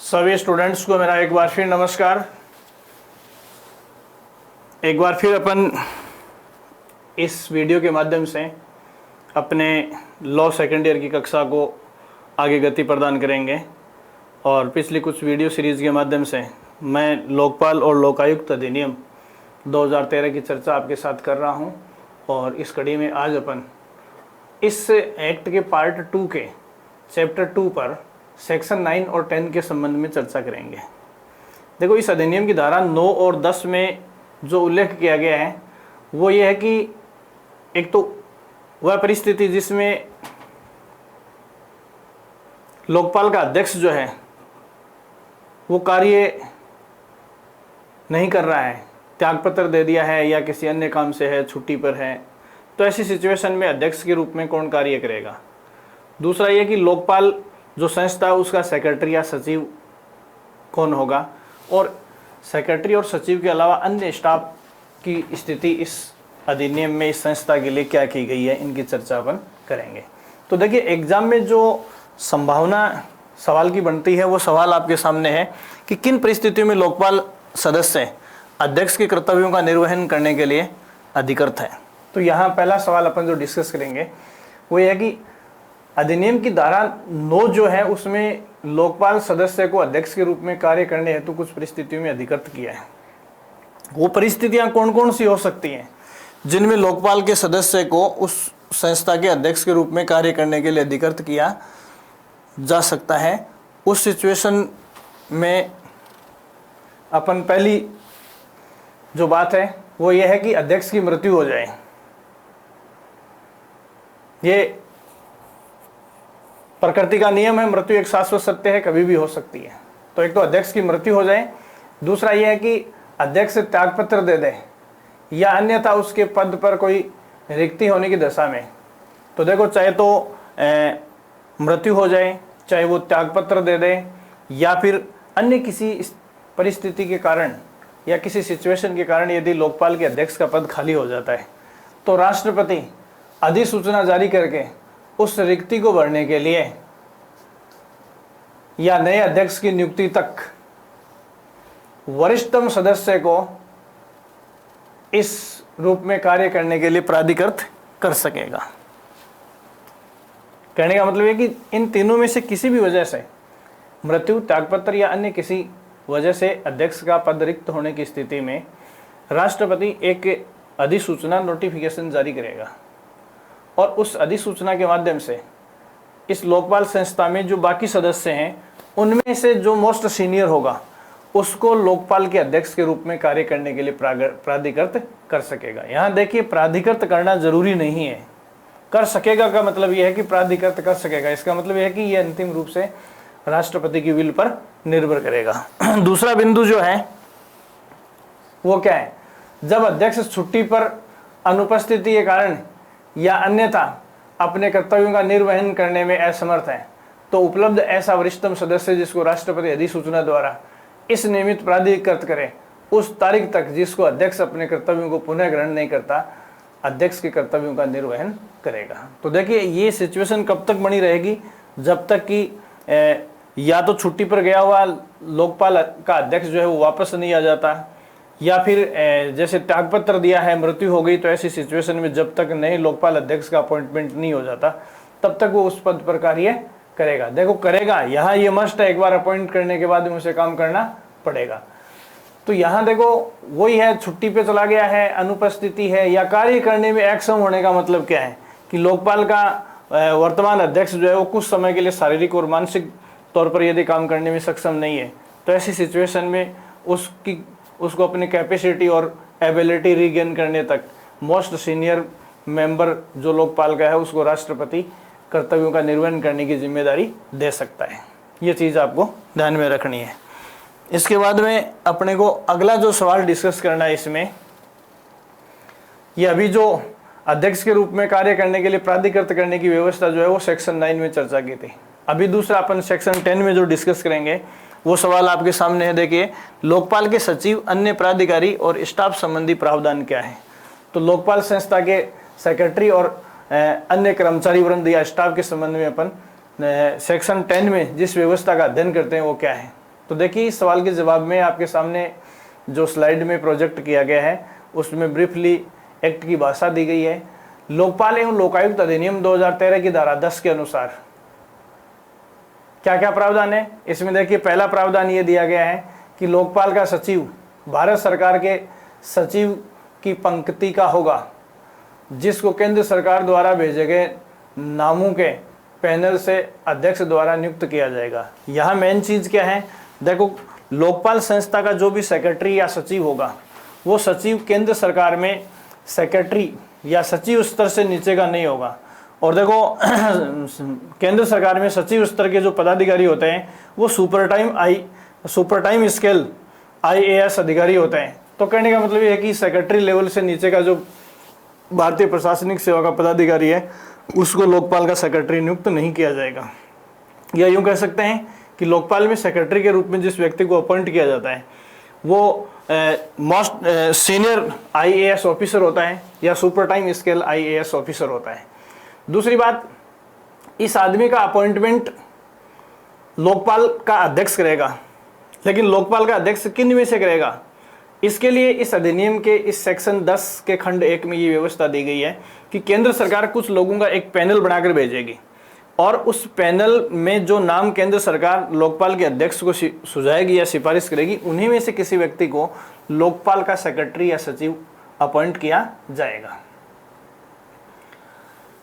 सभी स्टूडेंट्स को मेरा एक बार फिर नमस्कार। एक बार फिर अपन इस वीडियो के माध्यम से अपने लॉ सेकेंड ईयर की कक्षा को आगे गति प्रदान करेंगे और पिछली कुछ वीडियो सीरीज़ के माध्यम से मैं लोकपाल और लोकायुक्त अधिनियम 2013 की चर्चा आपके साथ कर रहा हूं और इस कड़ी में आज अपन इस एक्ट के पार्ट 2 के चैप्टर 2 पर सेक्शन 9 और 10 के संबंध में चर्चा करेंगे। देखो, इस अधिनियम की धारा 9 और 10 में जो उल्लेख किया गया है वो ये है कि एक तो वह परिस्थिति जिसमें लोकपाल का अध्यक्ष जो है वो कार्य नहीं कर रहा है, त्यागपत्र दे दिया है या किसी अन्य काम से है, छुट्टी पर है, तो ऐसी सिचुएशन में अध्यक्ष के रूप में कौन कार्य करेगा। दूसरा ये कि लोकपाल जो संस्था है उसका सेक्रेटरी या सचिव कौन होगा और सेक्रेटरी और सचिव के अलावा अन्य स्टाफ की स्थिति इस अधिनियम में इस संस्था के लिए क्या की गई है, इनकी चर्चा अपन करेंगे। तो देखिए, एग्जाम में जो संभावना सवाल की बनती है वो सवाल आपके सामने है कि किन परिस्थितियों में लोकपाल सदस्य अध्यक्ष के कर्तव्यों का निर्वहन करने के लिए अधिकृत है। तो यहाँ पहला सवाल अपन जो डिस्कस करेंगे वो ये है कि अधिनियम की धारा 9 जो है उसमें लोकपाल सदस्य को अध्यक्ष के रूप में कार्य करने हेतु कुछ परिस्थितियों में अधिकृत किया है। वो परिस्थितियां कौन कौन सी हो सकती हैं जिनमें लोकपाल के सदस्य को उस संस्था के अध्यक्ष के रूप में कार्य करने के लिए अधिकृत किया जा सकता है। उस सिचुएशन में अपन पहली जो बात है वो ये है कि अध्यक्ष की मृत्यु हो जाए। ये प्रकृति का नियम है, मृत्यु एक शाश्वत सत्य है, कभी भी हो सकती है। तो एक तो अध्यक्ष की मृत्यु हो जाए, दूसरा यह है कि अध्यक्ष से त्यागपत्र दे दे या अन्यथा उसके पद पर कोई रिक्ति होने की दशा में। तो देखो, चाहे तो मृत्यु हो जाए, चाहे वो त्यागपत्र दे दे या फिर अन्य किसी परिस्थिति के कारण या किसी सिचुएशन के कारण यदि लोकपाल के अध्यक्ष का पद खाली हो जाता है तो राष्ट्रपति अधिसूचना जारी करके उस रिक्ति को भरने के लिए या नए अध्यक्ष की नियुक्ति तक वरिष्ठतम सदस्य को इस रूप में कार्य करने के लिए प्राधिकृत कर सकेगा। कहने का मतलब है कि इन तीनों में से किसी भी वजह से मृत्यु, त्यागपत्र या अन्य किसी वजह से अध्यक्ष का पद रिक्त होने की स्थिति में राष्ट्रपति एक अधिसूचना नोटिफिकेशन जारी करेगा और उस अधिसूचना के माध्यम से इस लोकपाल संस्था में जो बाकी सदस्य हैं उनमें से जो मोस्ट सीनियर होगा उसको लोकपाल के अध्यक्ष के रूप में कार्य करने के लिए प्राधिकृत कर सकेगा। यहाँ देखिए, प्राधिकृत करना जरूरी नहीं है, कर सकेगा का मतलब यह है कि प्राधिकृत कर सकेगा। इसका मतलब यह है कि यह अंतिम रूप से राष्ट्रपति की विल पर निर्भर करेगा। दूसरा बिंदु जो है वो क्या है, जब अध्यक्ष छुट्टी पर अनुपस्थिति के कारण या अन्यथा अपने कर्तव्यों का निर्वहन करने में असमर्थ है तो उपलब्ध ऐसा वरिष्ठतम सदस्य जिसको राष्ट्रपति अधिसूचना द्वारा इस नियमित प्राधिकृत करे उस तारीख तक जिसको अध्यक्ष अपने कर्तव्यों को पुनः ग्रहण नहीं करता अध्यक्ष के कर्तव्यों का निर्वहन करेगा। तो देखिए, ये सिचुएशन कब तक बनी रहेगी, जब तक कि या तो छुट्टी पर गया हुआ लोकपाल का अध्यक्ष जो है वो वापस नहीं आ जाता या फिर जैसे त्यागपत्र दिया है, मृत्यु हो गई, तो ऐसी सिचुएशन में जब तक नए लोकपाल अध्यक्ष का अपॉइंटमेंट नहीं हो जाता तब तक वो उस पद पर कार्य करेगा। देखो, करेगा, यहाँ ये मस्ट है, एक बार अपॉइंट करने के बाद उसे काम करना पड़ेगा। तो यहाँ देखो, वही है, छुट्टी पे चला गया है, अनुपस्थिति है या कार्य करने में अक्षम होने का मतलब क्या है कि लोकपाल का वर्तमान अध्यक्ष जो है वो कुछ समय के लिए शारीरिक और मानसिक तौर पर यदि काम करने में सक्षम नहीं है तो ऐसी सिचुएशन में उसको अपनी कैपेसिटी और एबिलिटी रीगेन करने तक मोस्ट सीनियर मेंबर जो लोकपाल का है उसको राष्ट्रपति कर्तव्यों का निर्वहन करने की जिम्मेदारी दे सकता है। ये चीज़ आपको ध्यान में रखनी है। इसके बाद में अपने को अगला जो सवाल डिस्कस करना है इसमें, ये अभी जो अध्यक्ष के रूप में कार्य करने के लिए प्राधिकृत करने की व्यवस्था जो है वो सेक्शन 9 में चर्चा की थी। अभी दूसरा अपन सेक्शन 10 में जो डिस्कस करेंगे वो सवाल आपके सामने है। देखिए, लोकपाल के सचिव, अन्य प्राधिकारी और स्टाफ संबंधी प्रावधान क्या है। तो लोकपाल संस्था के सेक्रेटरी और अन्य कर्मचारी वृंद या स्टाफ के संबंध में अपन सेक्शन 10 में जिस व्यवस्था का अध्ययन करते हैं वो क्या है। तो देखिए इस सवाल के जवाब में आपके सामने जो स्लाइड में प्रोजेक्ट किया गया है उसमें ब्रीफली एक्ट की भाषा दी गई है। लोकपाल एवं लोकायुक्त अधिनियम 2013 की धारा 10 के अनुसार क्या क्या प्रावधान है इसमें देखिए, पहला प्रावधान ये दिया गया है कि लोकपाल का सचिव भारत सरकार के सचिव की पंक्ति का होगा, जिसको केंद्र सरकार द्वारा भेजे गए नामों के पैनल से अध्यक्ष द्वारा नियुक्त किया जाएगा। यहाँ मेन चीज क्या है, देखो लोकपाल संस्था का जो भी सेक्रेटरी या सचिव होगा वो सचिव केंद्र सरकार में सेक्रेटरी या सचिव स्तर से नीचे का नहीं होगा। और देखो केंद्र सरकार में सचिव स्तर के जो पदाधिकारी होते हैं वो सुपर टाइम स्केल IAS अधिकारी होते हैं। तो कहने का मतलब ये है कि सेक्रेटरी लेवल से नीचे का जो भारतीय प्रशासनिक सेवा का पदाधिकारी है उसको लोकपाल का सेक्रेटरी नियुक्त नहीं किया जाएगा। या यूं कह सकते हैं कि लोकपाल में सेक्रेटरी के रूप में जिस व्यक्ति को अपॉइंट किया जाता है वो मोस्ट सीनियर IAS ऑफिसर होता है या super time scale IAS officer होता है। दूसरी बात, इस आदमी का अपॉइंटमेंट लोकपाल का अध्यक्ष करेगा, लेकिन लोकपाल का अध्यक्ष किन में से करेगा, इसके लिए इस अधिनियम के इस सेक्शन 10 के खंड 1 में ये व्यवस्था दी गई है कि केंद्र सरकार कुछ लोगों का एक पैनल बनाकर भेजेगी और उस पैनल में जो नाम केंद्र सरकार लोकपाल के अध्यक्ष को सुझाएगी या सिफारिश करेगी उन्हीं में से किसी व्यक्ति को लोकपाल का सेक्रेटरी या सचिव अपॉइंट किया जाएगा।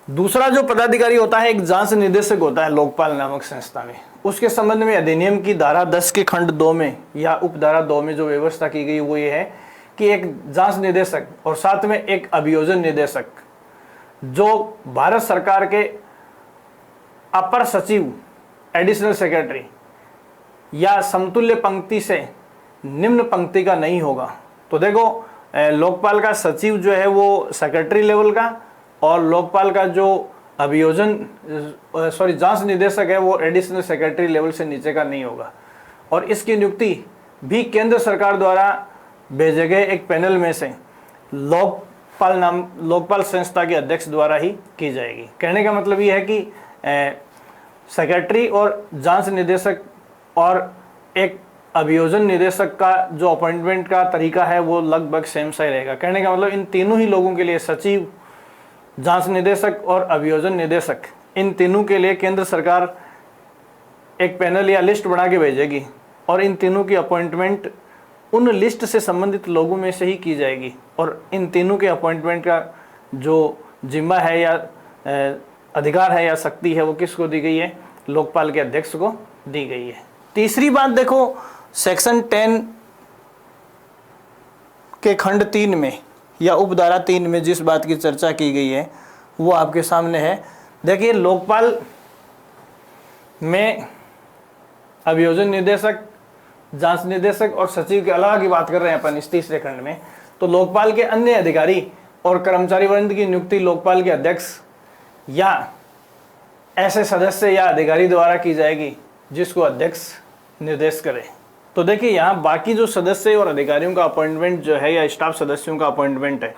दूसरा जो पदाधिकारी होता है एक जांच निदेशक होता है लोकपाल नामक संस्था में। उसके संबंध में अधिनियम की धारा 10 के खंड 2 में या उपधारा 2 में जो व्यवस्था की गई वो ये है कि एक जांच निदेशक और साथ में एक अभियोजन निदेशक जो भारत सरकार के अपर सचिव एडिशनल सेक्रेटरी या समतुल्य पंक्ति से निम्न पंक्ति का नहीं होगा। तो देखो लोकपाल का सचिव जो है वो सेक्रेटरी लेवल का और लोकपाल का जो जांच निदेशक है वो एडिशनल सेक्रेटरी लेवल से नीचे का नहीं होगा। और इसकी नियुक्ति भी केंद्र सरकार द्वारा भेजे गए एक पैनल में से लोकपाल संस्था के अध्यक्ष द्वारा ही की जाएगी। कहने का मतलब ये है कि सेक्रेटरी और जांच निदेशक और एक अभियोजन निदेशक का जो अपॉइंटमेंट का तरीका है वो लगभग सेम सा ही रहेगा। कहने का मतलब इन तीनों ही लोगों के लिए सचिव, जांच निदेशक और अभियोजन निदेशक, इन तीनों के लिए केंद्र सरकार एक पैनल या लिस्ट बना के भेजेगी और इन तीनों की अपॉइंटमेंट उन लिस्ट से संबंधित लोगों में से ही की जाएगी। और इन तीनों के अपॉइंटमेंट का जो जिम्मा है या अधिकार है या शक्ति है वो किसको दी गई है, लोकपाल के अध्यक्ष को दी गई है। तीसरी बात देखो, सेक्शन 10 के खंड 3 में या उपधारा 3 में जिस बात की चर्चा की गई है वो आपके सामने है। देखिए लोकपाल में अभियोजन निदेशक, जांच निदेशक और सचिव के अलावा की बात कर रहे हैं अपन इस तीसरे खंड में। तो लोकपाल के अन्य अधिकारी और कर्मचारी वृंद की नियुक्ति लोकपाल के अध्यक्ष या ऐसे सदस्य या अधिकारी द्वारा की जाएगी जिसको अध्यक्ष निर्देश करे। तो देखिए यहाँ बाकी जो सदस्य और अधिकारियों का अपॉइंटमेंट जो है या स्टाफ सदस्यों का अपॉइंटमेंट है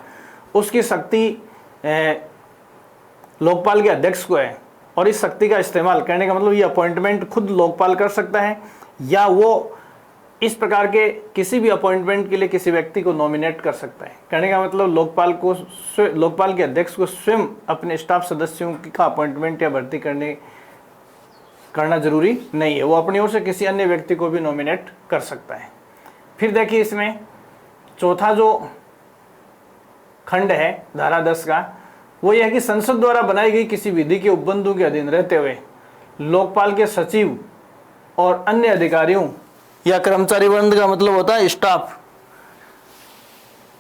उसकी शक्ति लोकपाल के अध्यक्ष को है। और इस शक्ति का इस्तेमाल करने का मतलब ये अपॉइंटमेंट खुद लोकपाल कर सकता है या वो इस प्रकार के किसी भी अपॉइंटमेंट के लिए किसी व्यक्ति को नॉमिनेट कर सकता है। कहने का मतलब लोकपाल के अध्यक्ष को स्वयं अपने स्टाफ सदस्यों का अपॉइंटमेंट या भर्ती करना जरूरी नहीं है, वो अपनी ओर से किसी अन्य व्यक्ति को भी नॉमिनेट कर सकता है। फिर देखिए इसमें चौथा जो खंड है धारा 10 का वो यह है कि संसद द्वारा बनाई गई किसी विधि के उपबंधों के अधीन रहते हुए लोकपाल के सचिव और अन्य अधिकारियों या कर्मचारी वृंद का मतलब होता है स्टाफ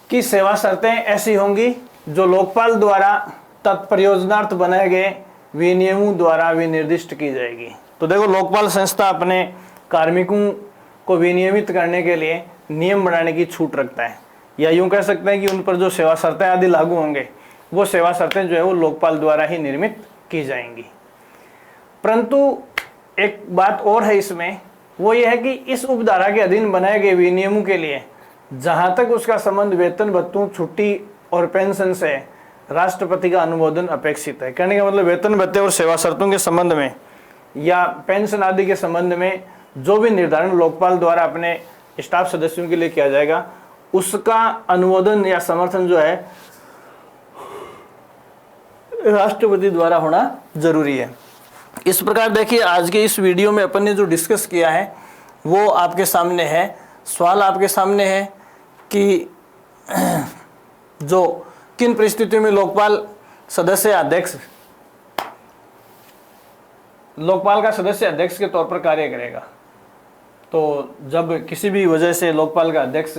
की सेवा शर्तें ऐसी होंगी जो लोकपाल द्वारा तत्परियोजनार्थ बनाए गए विनियमों द्वारा विनिर्दिष्ट की जाएगी। तो देखो लोकपाल संस्था अपने कार्मिकों को विनियमित करने के लिए नियम बनाने की छूट रखता है या यूं कह सकते हैं कि उन पर जो सेवा शर्तें आदि लागू होंगे वो सेवा शर्तें जो है वो लोकपाल द्वारा ही निर्मित की जाएंगी। परंतु एक बात और है इसमें, वो ये है कि इस उपधारा के अधीन बनाए गए विनियमों के लिए जहां तक उसका संबंध वेतन भत्तों, छुट्टी और पेंशन से राष्ट्रपति का अनुमोदन अपेक्षित है। कहने का मतलब वेतन भत्ते और सेवा शर्तों के संबंध में या पेंशन आदि के संबंध में जो भी निर्धारण लोकपाल द्वारा अपने स्टाफ सदस्यों के लिए किया जाएगा उसका अनुमोदन या समर्थन जो है राष्ट्रपति द्वारा होना जरूरी है। इस प्रकार देखिए आज के इस वीडियो में अपन ने जो डिस्कस किया है वो आपके सामने है। सवाल आपके सामने है कि जो किन परिस्थितियों में लोकपाल सदस्य अध्यक्ष लोकपाल का सदस्य अध्यक्ष के तौर पर कार्य करेगा। तो जब किसी भी वजह से लोकपाल का अध्यक्ष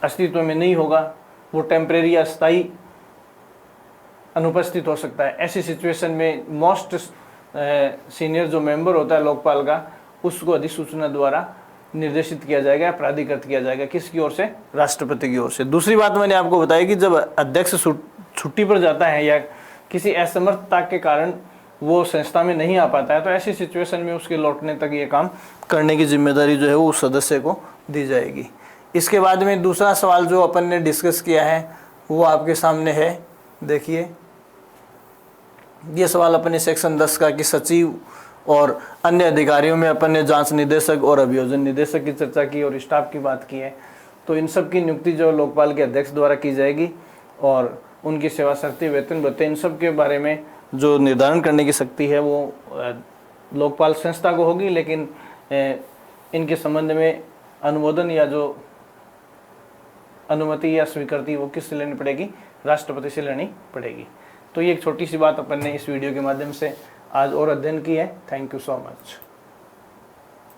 अस्तित्व में नहीं होगा, वो टेम्परेरी या स्थायी अनुपस्थित हो सकता है। ऐसी सिचुएशन में मोस्ट सीनियर जो मेंबर होता है लोकपाल का उसको अधिसूचना द्वारा निर्देशित किया जाएगा, प्राधिकृत किया जाएगा। किसकी ओर से? राष्ट्रपति की ओर से। दूसरी बात मैंने आपको बताई कि जब अध्यक्ष छुट्टी पर जाता है या किसी असमर्थता के कारण वो संस्था में नहीं आ पाता है तो ऐसी सिचुएशन में उसके लौटने तक ये काम करने की जिम्मेदारी जो है वो उस सदस्य को दी जाएगी। इसके बाद में दूसरा सवाल जो अपन ने डिस्कस किया है वो आपके सामने है। देखिए ये सवाल अपन ने सेक्शन 10 का कि सचिव और अन्य अधिकारियों में अपन ने जांच निदेशक और अभियोजन निदेशक की चर्चा की और स्टाफ की बात की है। तो इन सब की नियुक्ति जो लोकपाल के अध्यक्ष द्वारा की जाएगी और उनकी सेवा शर्तें, वेतन भत्ते, इन सब के बारे में जो निर्धारण करने की शक्ति है वो लोकपाल संस्था को होगी। लेकिन इनके संबंध में अनुमोदन या जो अनुमति या स्वीकृति वो किससे लेनी पड़ेगी? राष्ट्रपति से लेनी पड़ेगी। तो ये एक छोटी सी बात अपन ने इस वीडियो के माध्यम से आज और अध्ययन की है। Thank you so much.